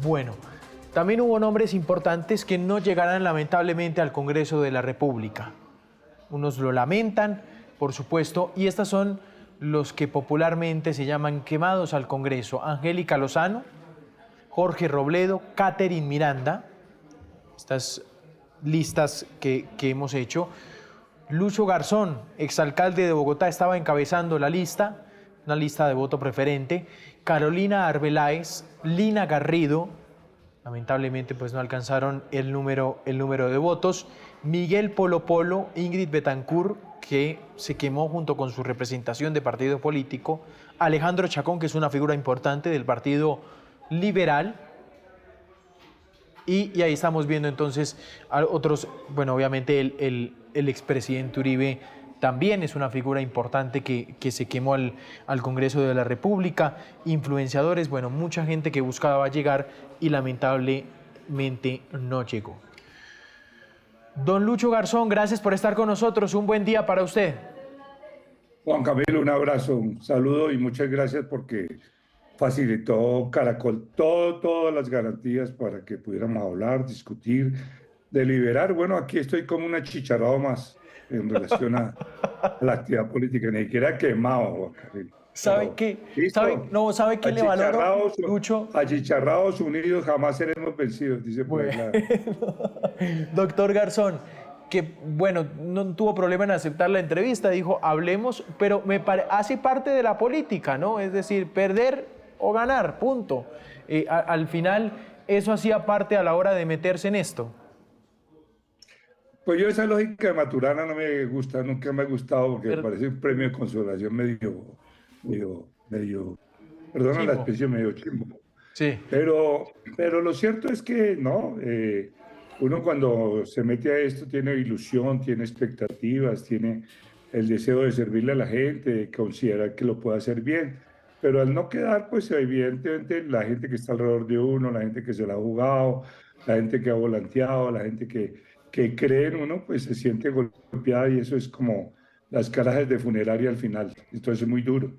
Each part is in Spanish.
Bueno, también hubo nombres importantes que no llegarán lamentablemente al Congreso de la República. Unos lo lamentan, por supuesto, y estos son los que popularmente se llaman quemados al Congreso. Angélica Lozano, Jorge Robledo, Catherine Miranda, estas listas que hemos hecho. Lucho Garzón, exalcalde de Bogotá, estaba encabezando la lista, una lista de voto preferente. Carolina Arbeláez, Lina Garrido, lamentablemente pues no alcanzaron el número de votos. Miguel Polo Polo, Ingrid Betancourt, que se quemó junto con su representación de partido político. Alejandro Chacón, que es una figura importante del Partido Liberal. Y ahí estamos viendo entonces a otros, bueno, obviamente el expresidente Uribe también es una figura importante que se quemó al Congreso de la República. Influenciadores, bueno, mucha gente que buscaba llegar y lamentablemente no llegó. Don Lucho Garzón, gracias por estar con nosotros. Un buen día para usted. Juan Camilo, un abrazo, un saludo y muchas gracias porque facilitó Caracol todas las garantías para que pudiéramos hablar, discutir, deliberar. Bueno, aquí estoy como un achicharrado más en relación a la actividad política, ni siquiera quemado, Juan Camilo. ¿Sabe qué? ¿Sabe qué le valoro, Lucho? Achicharrados unidos jamás seremos vencidos, dice por bueno. Doctor Garzón, que bueno, no tuvo problema en aceptar la entrevista, dijo, hablemos, pero hace parte de la política, ¿no? Es decir, perder o ganar, punto. Al final, ¿eso hacía parte a la hora de meterse en esto? Pues yo esa lógica de Maturana no me gusta, nunca me ha gustado porque me parece un premio de consolación medio, perdona la expresión, medio chimbo. Sí. Pero lo cierto es que no, uno cuando se mete a esto tiene ilusión, tiene expectativas, tiene el deseo de servirle a la gente, de considerar que lo puede hacer bien. Pero al no quedar, pues evidentemente la gente que está alrededor de uno, la gente que se la ha jugado, la gente que ha volanteado, la gente que cree en uno, pues se siente golpeada y eso es como las carajas de funeraria al final. Entonces es muy duro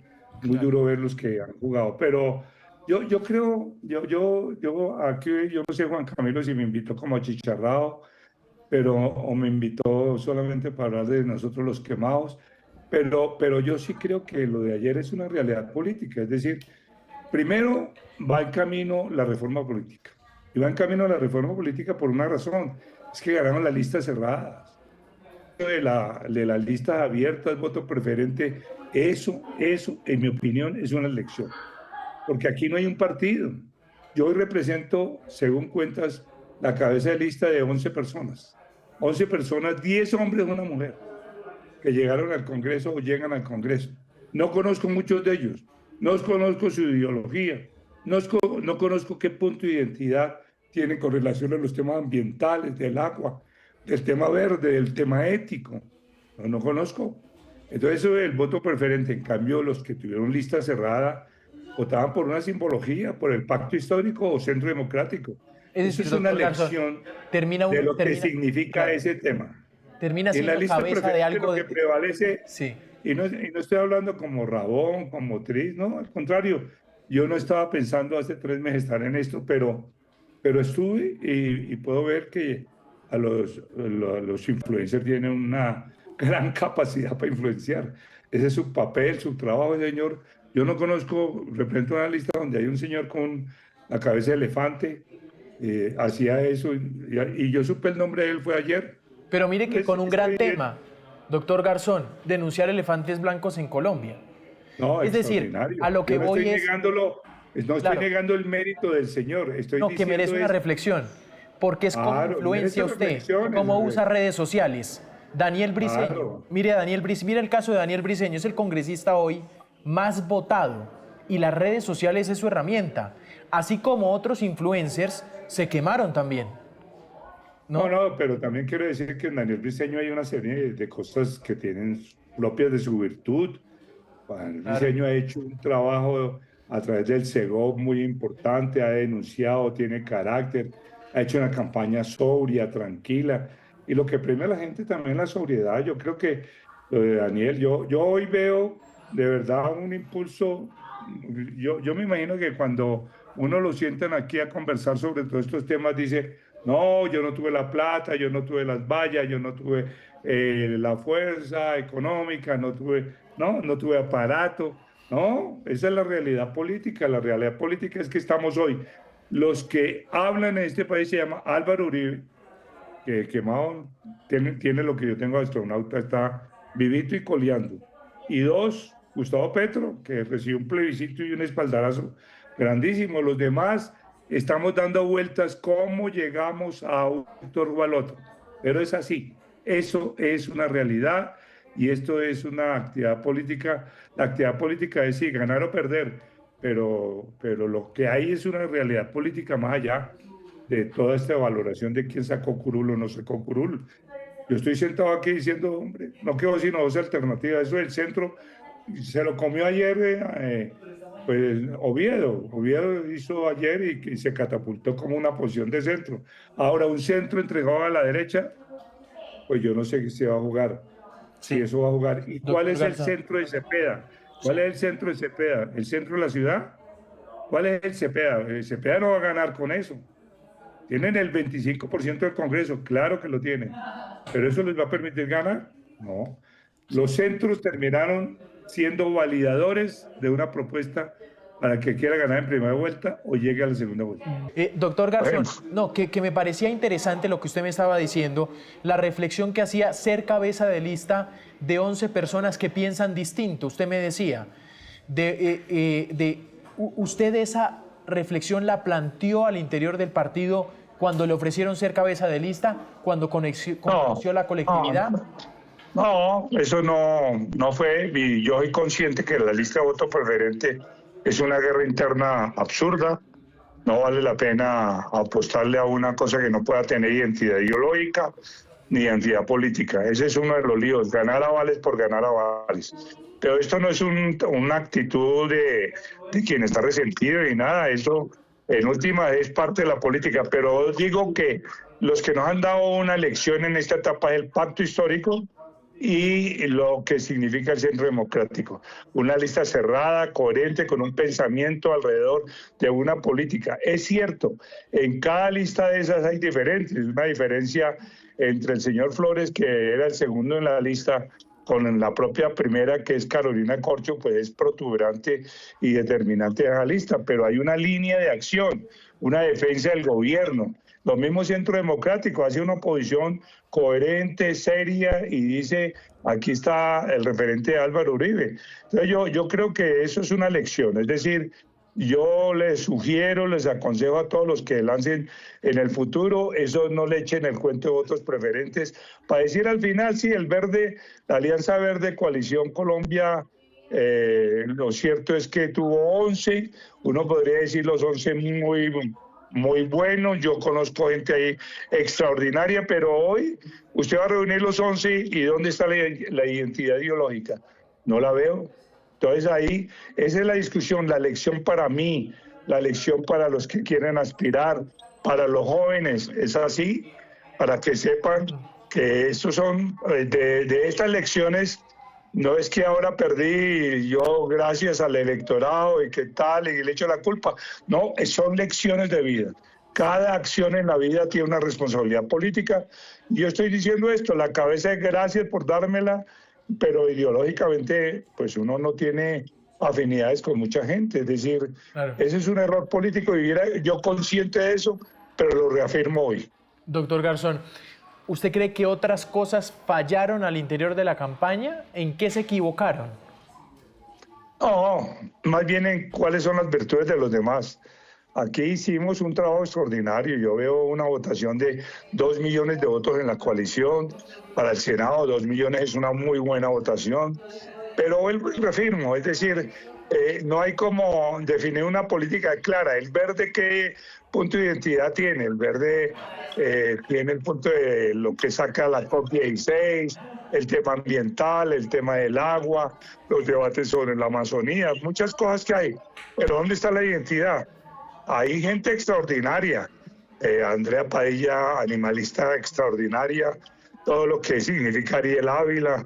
ver los que han jugado. Pero yo creo, aquí, yo no sé, Juan Camilo, si me invitó como achicharrado, o me invitó solamente para hablar de nosotros los quemados, pero yo sí creo que lo de ayer es una realidad política. Es decir, primero va en camino la reforma política. Y va en camino la reforma política por una razón, es que ganaron las listas cerradas. De las listas abiertas, voto preferente, eso, en mi opinión, es una elección. Porque aquí no hay un partido. Yo hoy represento, según cuentas, la cabeza de lista de 11 personas. 11 personas, 10 hombres y una mujer, que llegaron al Congreso o llegan al Congreso. No conozco muchos de ellos, no conozco su ideología, no conozco qué punto de identidad tienen con relación a los temas ambientales, del agua, del tema verde, del tema ético. No conozco. Entonces eso es el voto preferente. En cambio, los que tuvieron lista cerrada votaban por una simbología, por el pacto histórico o centro democrático. Eso es una lección de lo que significa ese tema. Termina siendo cabeza de algo lo que prevalece, sí. y no estoy hablando como Rabón, como Tris, no, al contrario, yo no estaba pensando hace 3 meses estar en esto, pero estuve y puedo ver que los influencers tienen una gran capacidad para influenciar. Ese es su papel, su trabajo, señor. Yo no conozco, represento una lista donde hay un señor con la cabeza de elefante, hacía eso, y yo supe el nombre de él, fue ayer. Pero mire que con un gran tema, doctor Garzón, denunciar elefantes blancos en Colombia. No, es decir, a lo que yo no voy estoy negando el mérito del señor. Que merece una reflexión, porque es como influencia usted, cómo usa redes sociales. Daniel Briceño, mire el caso de Daniel Briceño, es el congresista hoy más votado y las redes sociales es su herramienta, así como otros influencers se quemaron también. No, pero también quiero decir que en Daniel Briceño hay una serie de cosas que tienen propias de su virtud. Daniel Briceño ha hecho un trabajo a través del SEGOV muy importante, ha denunciado, tiene carácter, ha hecho una campaña sobria, tranquila, y lo que premia a la gente también es la sobriedad. Yo creo que lo de Daniel, yo hoy veo de verdad un impulso. Yo me imagino que cuando uno lo sientan aquí a conversar sobre todos estos temas, dice, no, yo no tuve la plata, yo no tuve las vallas, yo no tuve la fuerza económica, no tuve aparato. No, esa es la realidad política. La realidad política es que estamos hoy. Los que hablan en este país se llama Álvaro Uribe, que quemado tiene lo que yo tengo de astronauta, está vivito y coleando. Y dos, Gustavo Petro, que recibió un plebiscito y un espaldarazo grandísimo. Los demás estamos dando vueltas cómo llegamos a un sector o al otro. Pero es así, eso es una realidad y esto es una actividad política. La actividad política es sí, ganar o perder, pero lo que hay es una realidad política más allá de toda esta valoración de quién sacó curul o no sacó curul. Yo estoy sentado aquí diciendo, hombre, no quedó sino dos alternativas. Eso del centro se lo comió ayer pues Oviedo hizo ayer y se catapultó como una posición de centro. Ahora, un centro entregado a la derecha, pues yo no sé qué se va a jugar, Sí. si eso va a jugar. ¿Y cuál Doctor es el Garzón. centro de Cepeda? ¿Cuál es el centro de Cepeda? ¿El centro de la ciudad? ¿Cuál es el Cepeda? El Cepeda no va a ganar con eso. ¿Tienen el 25% del Congreso? Claro que lo tienen. ¿Pero eso les va a permitir ganar? No. Los centros terminaron siendo validadores de una propuesta para que quiera ganar en primera vuelta o llegue a la segunda vuelta. Doctor Garzón, Bueno. no, que me parecía interesante lo que usted me estaba diciendo, la reflexión que hacía ser cabeza de lista de 11 personas que piensan distinto. Usted me decía, usted esa reflexión la planteó al interior del partido cuando le ofrecieron ser cabeza de lista, cuando conoció la colectividad. No, eso no fue, y yo soy consciente que la lista de voto preferente es una guerra interna absurda, no vale la pena apostarle a una cosa que no pueda tener identidad ideológica ni identidad política. Ese es uno de los líos, ganar avales por ganar avales. Pero esto no es una actitud de quien está resentido y nada, eso en última es parte de la política, pero digo que los que nos han dado una lección en esta etapa es el pacto histórico y lo que significa el centro democrático. Una lista cerrada, coherente, con un pensamiento alrededor de una política. Es cierto, en cada lista de esas hay diferentes. Una diferencia entre el señor Flores, que era el segundo en la lista, con la propia primera, que es Carolina Corcho, pues es protuberante y determinante de la lista. Pero hay una línea de acción, una defensa del gobierno. Lo mismo Centro Democrático, hace una oposición coherente, seria, y dice, aquí está el referente Álvaro Uribe. Entonces yo creo que eso es una lección, es decir, yo les sugiero, les aconsejo a todos los que lancen en el futuro, eso no le echen el cuento de votos preferentes, para decir al final, sí, el Verde, la Alianza Verde Coalición Colombia, lo cierto es que tuvo 11, uno podría decir los 11 muy buenos, yo conozco gente ahí extraordinaria, pero hoy usted va a reunir los 11 y ¿dónde está la identidad ideológica? No la veo. Entonces ahí, esa es la discusión, la lección para mí, la lección para los que quieren aspirar, para los jóvenes, es así, para que sepan que estos son, de estas lecciones, no es que ahora perdí yo gracias al electorado y qué tal, y le echo la culpa. No, son lecciones de vida. Cada acción en la vida tiene una responsabilidad política. Yo estoy diciendo esto, la cabeza es gracias por dármela, pero ideológicamente pues uno no tiene afinidades con mucha gente. Es decir, claro, ese es un error político y yo consciente de eso, pero lo reafirmo hoy. Doctor Garzón, ¿usted cree que otras cosas fallaron al interior de la campaña? ¿En qué se equivocaron? No, más bien en cuáles son las virtudes de los demás. Aquí hicimos un trabajo extraordinario. Yo veo una votación de 2 millones de votos en la coalición. Para el Senado, 2 millones es una muy buena votación. Pero vuelvo y reafirmo, es decir, no hay como definir una política clara. El Verde, ¿qué punto de identidad tiene? El Verde tiene el punto de lo que saca la COP16, el tema ambiental, el tema del agua, los debates sobre la Amazonía, muchas cosas que hay. Pero ¿dónde está la identidad? Hay gente extraordinaria. Andrea Padilla, animalista extraordinaria, todo lo que significa Ariel Ávila,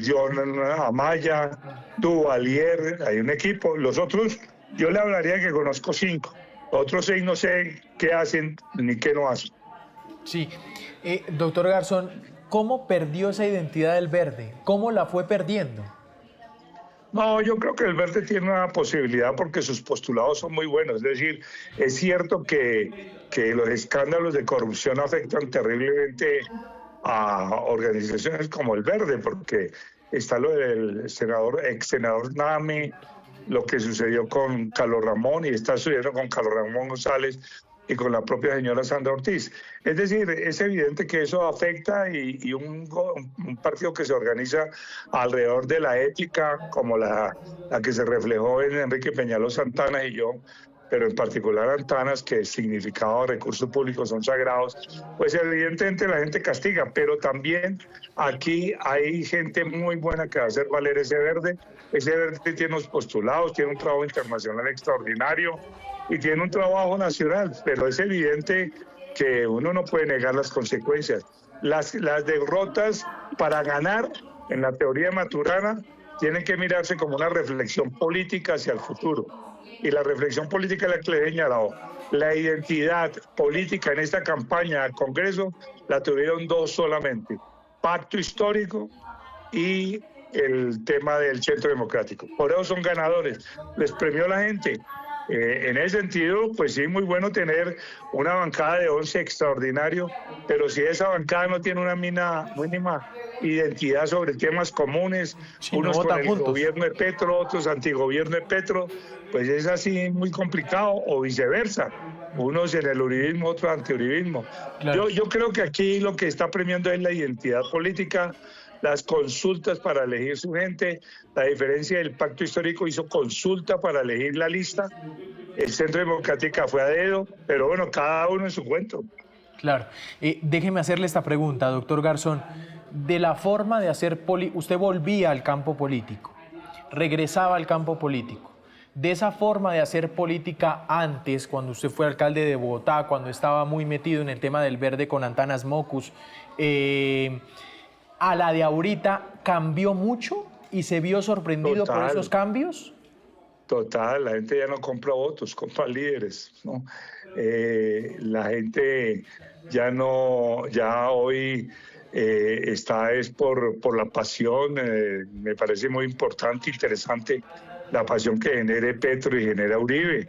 John Amaya, Duvalier, hay un equipo. Los otros, yo le hablaría que conozco 5. Otros 6 no sé qué hacen ni qué no hacen. Sí. Doctor Garzón, ¿cómo perdió esa identidad del verde? ¿Cómo la fue perdiendo? No, yo creo que el Verde tiene una posibilidad porque sus postulados son muy buenos. Es decir, es cierto que los escándalos de corrupción afectan terriblemente a organizaciones como el Verde, porque está lo del ex senador Name, lo que sucedió con Carlos Ramón y está sucediendo con Carlos Ramón González y con la propia señora Sandra Ortiz. Es decir, es evidente que eso afecta y un partido que se organiza alrededor de la ética, como la que se reflejó en Enrique Peñalosa Antanas y yo, pero en particular Antanas, que el significado de recursos públicos son sagrados, pues evidentemente la gente castiga, pero también aquí hay gente muy buena que va a hacer valer ese verde. Ese verde tiene unos postulados, tiene un trabajo internacional extraordinario y tiene un trabajo nacional, pero es evidente que uno no puede negar las consecuencias. Las derrotas para ganar, en la teoría maturana, tienen que mirarse como una reflexión política hacia el futuro. Y la reflexión política es la que le he señalado. La identidad política en esta campaña al Congreso la tuvieron 2 solamente: pacto histórico y el tema del centro democrático. Por eso son ganadores. Les premió la gente. En ese sentido, pues sí, muy bueno tener una bancada de 11 extraordinario, pero si esa bancada no tiene una mínima identidad sobre temas comunes, Sí, unos no con votan el juntos. gobierno de Petro, otros antigobierno de Petro, pues es así muy complicado, o viceversa, unos en el uribismo, otros antiuribismo. Claro. Yo creo que aquí lo que está premiando es la identidad política, las consultas para elegir su gente. La diferencia del pacto histórico hizo consulta para elegir la lista. El Centro Democrático fue a dedo, pero bueno, cada uno en su cuento. Claro. Déjeme hacerle esta pregunta, doctor Garzón. De la forma de hacer usted volvía al campo político, regresaba al campo político. De esa forma de hacer política antes, cuando usted fue alcalde de Bogotá, cuando estaba muy metido en el tema del verde con Antanas Mockus, a la de ahorita, ¿cambió mucho y se vio sorprendido por esos cambios? Total, la gente ya no compra votos, compra líderes, ¿no? La gente ya no, ya hoy está es por la pasión. Me parece muy importante, interesante la pasión que genere Petro y genera Uribe.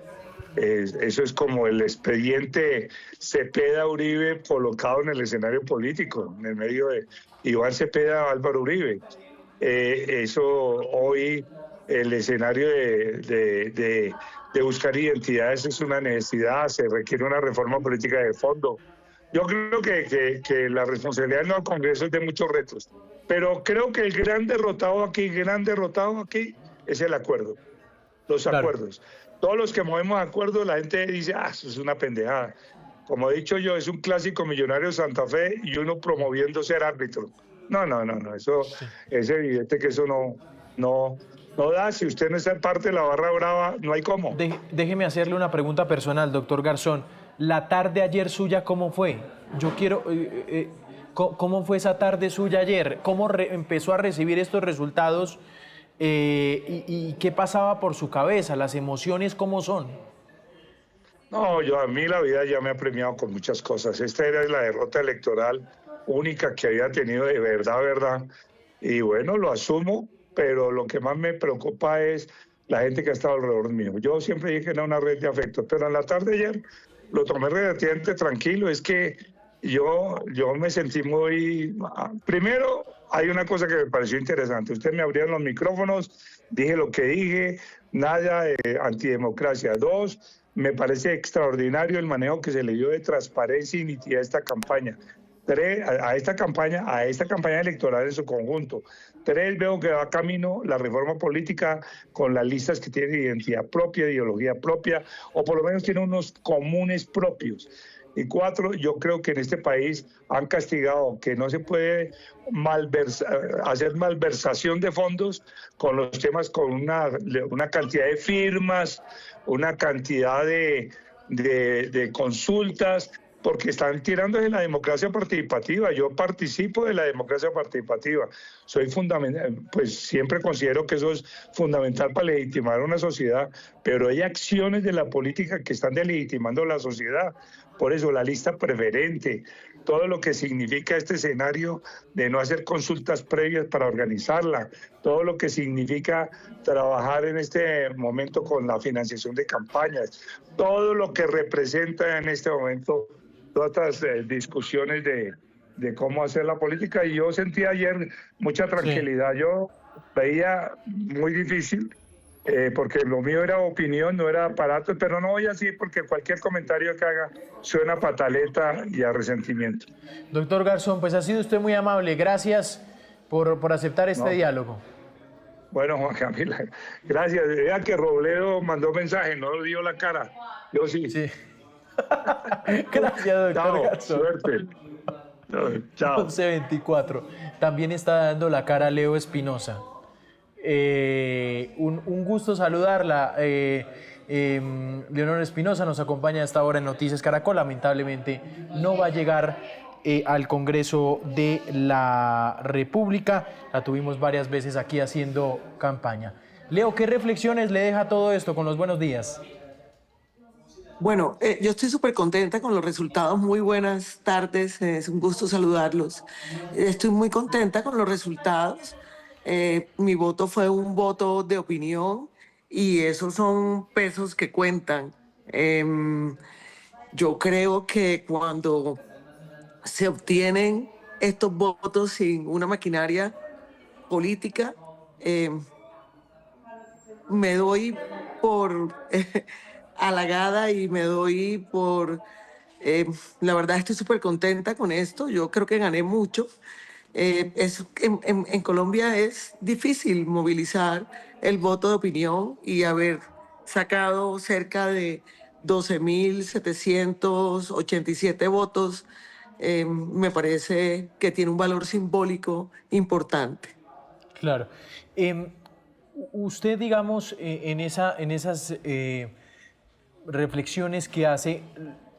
Eso es como el expediente Cepeda-Uribe colocado en el escenario político, en el medio de Iván Cepeda-Álvaro Uribe. Eso hoy, el escenario de buscar identidades es una necesidad, se requiere una reforma política de fondo. Yo creo que la responsabilidad del Congreso es de muchos retos, pero creo que el gran derrotado aquí es el acuerdo, los acuerdos. Todos los que movemos acuerdos, la gente dice, eso es una pendejada. Como he dicho yo, es un clásico Millonario Santa Fe y uno promoviendo ser árbitro. No, eso es evidente que eso no da. Si usted no está en parte de la barra brava, no hay cómo. Déjeme hacerle una pregunta personal, doctor Garzón. La tarde ayer suya, ¿cómo fue? Yo quiero... ¿Cómo fue esa tarde suya ayer? ¿Cómo empezó a recibir estos resultados? ¿Y qué pasaba por su cabeza? ¿Las emociones cómo son? No, a mí la vida ya me ha premiado con muchas cosas. Esta era la derrota electoral única que había tenido de verdad. Y bueno, lo asumo, pero lo que más me preocupa es la gente que ha estado alrededor mío. Yo siempre dije que era una red de afecto, pero en la tarde ayer lo tomé relativamente tranquilo. Es que yo me sentí muy... Primero, hay una cosa que me pareció interesante. Ustedes me abrieron los micrófonos, dije lo que dije, nada de antidemocracia. 2, me parece extraordinario el manejo que se le dio de transparencia y nitidez a esta campaña. 3, a esta campaña electoral en su conjunto. 3, veo que va camino la reforma política con las listas que tienen identidad propia, ideología propia, o por lo menos tienen unos comunes propios. Y 4, yo creo que en este país han castigado que no se puede hacer malversación de fondos con los temas, con una cantidad de firmas, una cantidad de consultas, porque están tirando de la democracia participativa. Yo participo de la democracia participativa. Soy fundamental, pues siempre considero que eso es fundamental para legitimar una sociedad, pero hay acciones de la política que están delegitimando la sociedad. Por eso la lista preferente, todo lo que significa este escenario de no hacer consultas previas para organizarla, todo lo que significa trabajar en este momento con la financiación de campañas, todo lo que representa en este momento todas estas discusiones de cómo hacer la política. Y yo sentí ayer mucha tranquilidad. Sí. Yo veía muy difícil, porque lo mío era opinión, no era aparato, pero no voy así porque cualquier comentario que haga suena a pataleta y a resentimiento. Doctor Garzón, pues ha sido usted muy amable. Gracias por aceptar este diálogo. Bueno, Juan Camila, gracias. Vea que Robledo mandó mensaje, no dio la cara. Yo sí. Sí. Gracias, doctor Chao, Garzón. suerte. Chao. 11:24. También está dando la cara Leo Espinosa. Un gusto saludarla. Leonor Espinosa nos acompaña a esta hora en Noticias Caracol. Lamentablemente no va a llegar al Congreso de la República. La tuvimos varias veces aquí haciendo campaña. Leo, ¿qué reflexiones le deja todo esto con los buenos días? Bueno, yo estoy súper contenta con los resultados. Muy buenas tardes, es un gusto saludarlos. Estoy muy contenta con los resultados. Mi voto fue un voto de opinión y esos son pesos que cuentan. Yo creo que cuando se obtienen estos votos sin una maquinaria política, me doy por halagada y me doy por... la verdad estoy súper contenta con esto. Yo creo que gané mucho. En Colombia es difícil movilizar el voto de opinión y haber sacado cerca de 12.787 votos. Me parece que tiene un valor simbólico importante. Claro. Usted, digamos, en esas reflexiones que hace,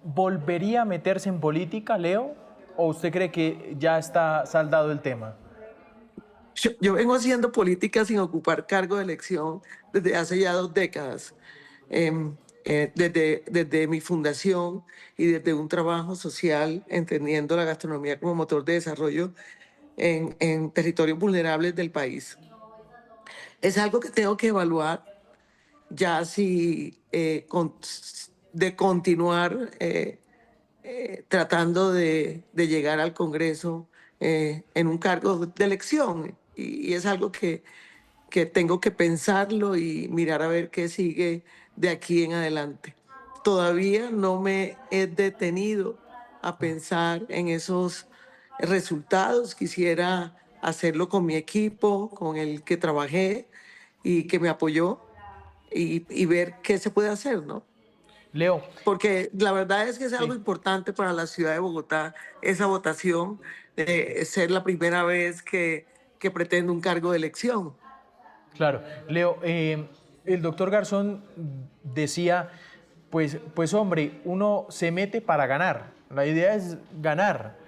¿volvería a meterse en política, Leo? ¿O usted cree que ya está saldado el tema? Yo vengo haciendo política sin ocupar cargo de elección desde hace ya 2 décadas. Desde mi fundación y desde un trabajo social, entendiendo la gastronomía como motor de desarrollo en territorios vulnerables del país. Es algo que tengo que evaluar ya si de continuar tratando de llegar al Congreso en un cargo de elección. Y es algo que tengo que pensarlo y mirar a ver qué sigue de aquí en adelante. Todavía no me he detenido a pensar en esos resultados. Quisiera hacerlo con mi equipo, con el que trabajé y que me apoyó y ver qué se puede hacer, ¿no? Leo, Porque la verdad es que es algo sí, importante para la ciudad de Bogotá, esa votación, de ser la primera vez que pretende un cargo de elección. claro. Leo, el doctor Garzón decía, pues hombre, uno se mete para ganar. La idea es ganar.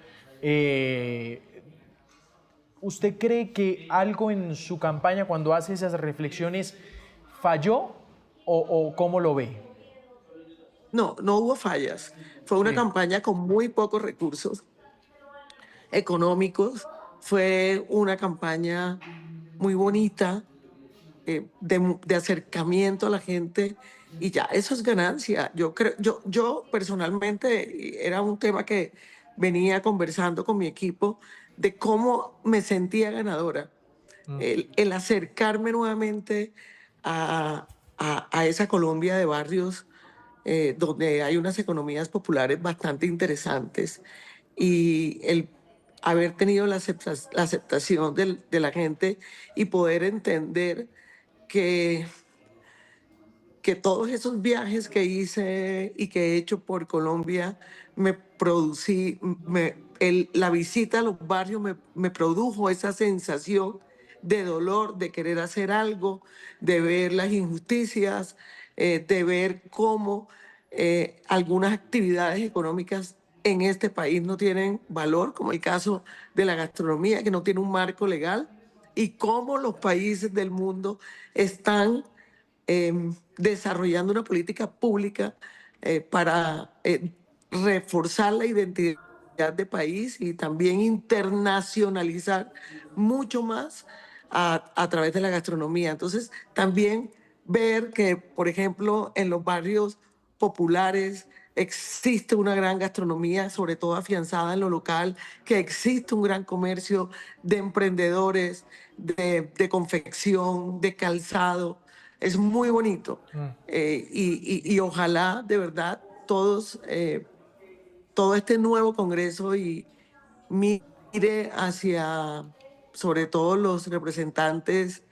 ¿Usted cree que algo en su campaña, cuando hace esas reflexiones, falló o cómo lo ve? No, no hubo fallas. Fue una Sí. campaña con muy pocos recursos económicos. Fue una campaña muy bonita, de acercamiento a la gente y ya eso es ganancia. Yo creo, yo personalmente era un tema que venía conversando con mi equipo de cómo me sentía ganadora. El acercarme nuevamente a esa Colombia de barrios donde hay unas economías populares bastante interesantes y el haber tenido la aceptación de la gente y poder entender que, que todos esos viajes que hice y que he hecho por Colombia me producí, la visita a los barrios me produjo esa sensación de dolor, de querer hacer algo, de ver las injusticias, de ver cómo algunas actividades económicas en este país no tienen valor, como el caso de la gastronomía, que no tiene un marco legal, y cómo los países del mundo están desarrollando una política pública para reforzar la identidad de país y también internacionalizar mucho más a través de la gastronomía. Entonces, también ver que, por ejemplo, en los barrios populares existe una gran gastronomía, sobre todo afianzada en lo local, que existe un gran comercio de emprendedores, de confección, de calzado. Es muy bonito. Y ojalá, de verdad, todos, todo este nuevo Congreso y mire hacia, sobre todo los representantes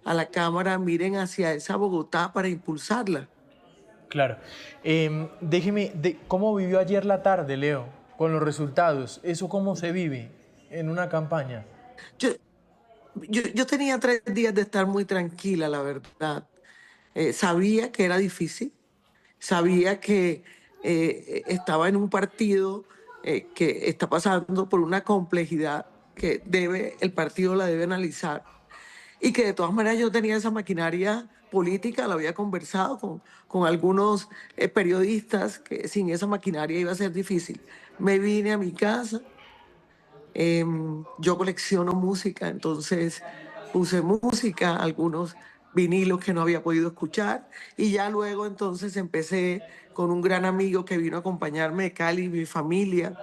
a la Cámara, miren hacia esa Bogotá para impulsarla. Claro. ¿Cómo vivió ayer la tarde, Leo, con los resultados? ¿Eso cómo se vive en una campaña? Yo, yo tenía 3 días de estar muy tranquila, la verdad. Sabía que era difícil, sabía que estaba en un partido que está pasando por una complejidad que el partido la debe analizar y que de todas maneras yo tenía esa maquinaria política, la había conversado con algunos periodistas que sin esa maquinaria iba a ser difícil. Me vine a mi casa, yo colecciono música, entonces puse música, algunos vinilos que no había podido escuchar y ya luego entonces empecé con un gran amigo que vino a acompañarme de Cali, mi familia.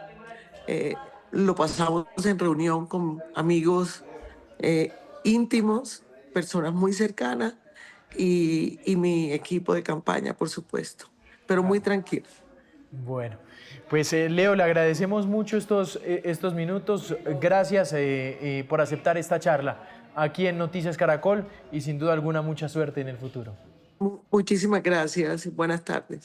Lo pasamos en reunión con amigos íntimos, personas muy cercanas y mi equipo de campaña, por supuesto, pero muy tranquilo. Bueno, pues Leo, le agradecemos mucho estos minutos. Gracias por aceptar esta charla aquí en Noticias Caracol y sin duda alguna mucha suerte en el futuro. Muchísimas gracias y buenas tardes.